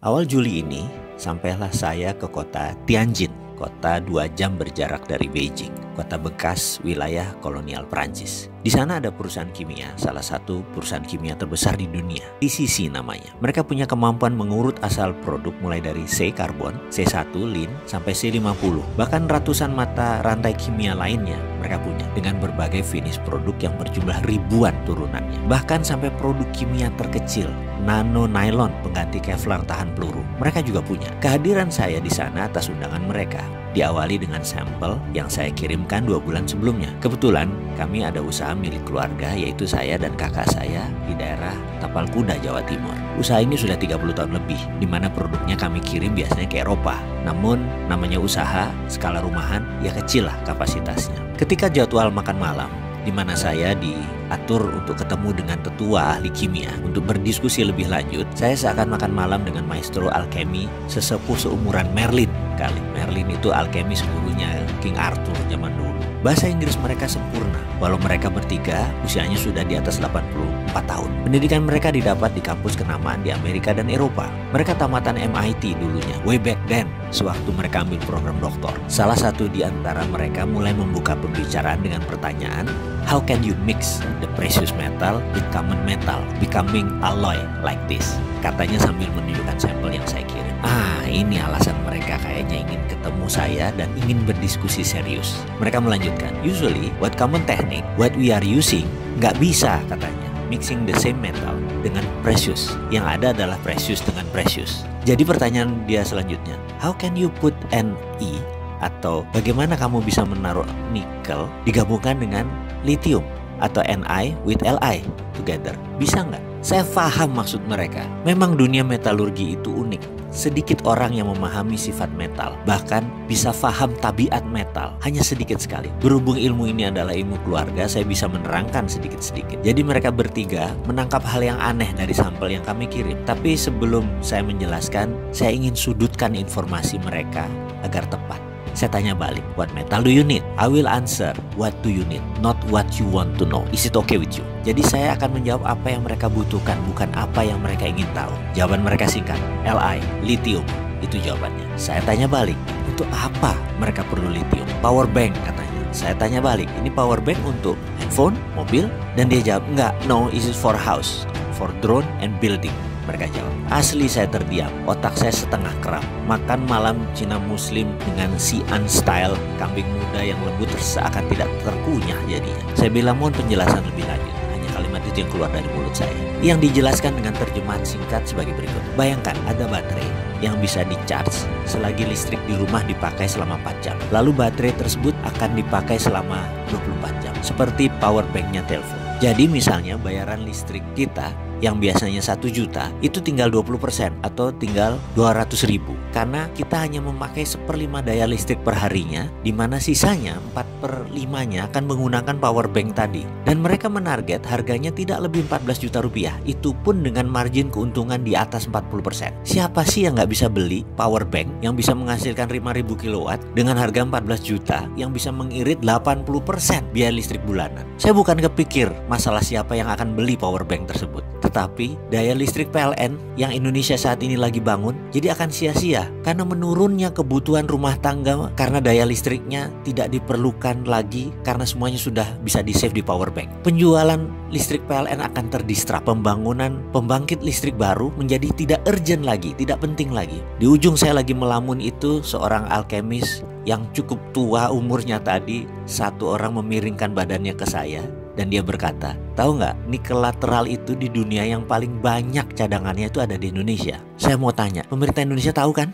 Awal Juli ini, sampailah saya ke kota Tianjin, kota 2 jam berjarak dari Beijing, kota bekas wilayah kolonial Prancis. Di sana ada perusahaan kimia, salah satu perusahaan kimia terbesar di dunia, PCC namanya. Mereka punya kemampuan mengurut asal produk mulai dari C-karbon, C1, lin, sampai C50. Bahkan ratusan mata rantai kimia lainnya mereka punya dengan berbagai finish produk yang berjumlah ribuan turunannya. Bahkan sampai produk kimia terkecil, nano nylon pengganti Kevlar tahan peluru, mereka juga punya. Kehadiran saya di sana atas undangan mereka diawali dengan sampel yang saya kirimkan 2 bulan sebelumnya. Kebetulan kami ada usaha milik keluarga, yaitu saya dan kakak saya di daerah Tapal Kuda, Jawa Timur. Usaha ini sudah 30 tahun lebih, di mana produknya kami kirim biasanya ke Eropa. Namun namanya usaha skala rumahan, ya kecil lah kapasitasnya. Ketika jadwal makan malam, di mana saya diatur untuk ketemu dengan tetua ahli kimia untuk berdiskusi lebih lanjut, saya seakan makan malam dengan maestro alkemi sesepuh seumuran Merlin kali. Merlin itu alkemis gurunya King Arthur zaman dulu. Bahasa Inggris mereka sempurna, walau mereka bertiga usianya sudah di atas 84 tahun. Pendidikan mereka didapat di kampus kenamaan di Amerika dan Eropa. Mereka tamatan MIT dulunya, way back then, sewaktu mereka ambil program doktor. Salah satu di antara mereka mulai membuka pembicaraan dengan pertanyaan, how can you mix the precious metal with common metal, becoming alloy like this? Katanya sambil menunjukkan sampel yang saya kirim. Ini alasan mereka kayaknya ingin ketemu saya dan ingin berdiskusi serius. Mereka melanjutkan, usually what common technique, what we are using, nggak bisa katanya mixing the same metal dengan precious. Yang ada adalah precious dengan precious. Jadi pertanyaan dia selanjutnya, how can you put Ne atau bagaimana kamu bisa menaruh nikel digabungkan dengan lithium atau Ni with Li together? Bisa nggak? Saya paham maksud mereka. Memang dunia metalurgi itu unik. Sedikit orang yang memahami sifat metal, bahkan bisa paham tabiat metal, hanya sedikit sekali. Berhubung ilmu ini adalah ilmu keluarga, saya bisa menerangkan sedikit-sedikit. Jadi mereka bertiga menangkap hal yang aneh dari sampel yang kami kirim. Tapi sebelum saya menjelaskan, saya ingin sudutkan informasi mereka agar tepat. Saya tanya balik, what metal do you need? I will answer, what do you need? Not what you want to know. Is it okay with you? Jadi saya akan menjawab apa yang mereka butuhkan, bukan apa yang mereka ingin tahu. Jawaban mereka singkat, Li, lithium. Itu jawabannya. Saya tanya balik, untuk apa mereka perlu lithium? Power bank katanya. Saya tanya balik, ini power bank untuk handphone, mobil? Dan dia jawab, enggak, no, is it for house, for drone and building. Mereka jawab. Asli saya terdiam, otak saya setengah kram. Makan malam Cina Muslim dengan Xi'an style, kambing muda yang lembut seakan tidak terkunyah jadinya. Saya bilang mohon penjelasan lebih lanjut. Hanya kalimat itu yang keluar dari mulut saya, yang dijelaskan dengan terjemahan singkat sebagai berikut. Bayangkan ada baterai yang bisa di-charge selagi listrik di rumah dipakai selama 4 jam. Lalu baterai tersebut akan dipakai selama 24 jam, seperti power banknya telepon. Jadi misalnya bayaran listrik kita yang biasanya 1 juta itu tinggal 20% atau tinggal 200.000, karena kita hanya memakai 1/5 daya listrik per harinya, di mana sisanya 4/5-nya akan menggunakan power bank tadi. Dan mereka menarget harganya tidak lebih 14 juta rupiah, itu pun dengan margin keuntungan di atas 40%. Siapa sih yang nggak bisa beli power bank yang bisa menghasilkan 5.000 kilowatt dengan harga 14 juta yang bisa mengirit 80% biaya listrik bulanan? Saya bukan kepikir masalah siapa yang akan beli power bank tersebut, tetapi daya listrik PLN yang Indonesia saat ini lagi bangun jadi akan sia-sia karena menurunnya kebutuhan rumah tangga, karena daya listriknya tidak diperlukan lagi karena semuanya sudah bisa di-save di power bank. Penjualan listrik PLN akan terdistrap, pembangunan pembangkit listrik baru menjadi tidak urgent lagi, tidak penting lagi. Di ujung saya lagi melamun itu seorang alkemis yang cukup tua umurnya tadi, satu orang memiringkan badannya ke saya. Dan dia berkata, tahu nggak, nikel lateral itu di dunia yang paling banyak cadangannya itu ada di Indonesia. Saya mau tanya, pemerintah Indonesia tahu kan?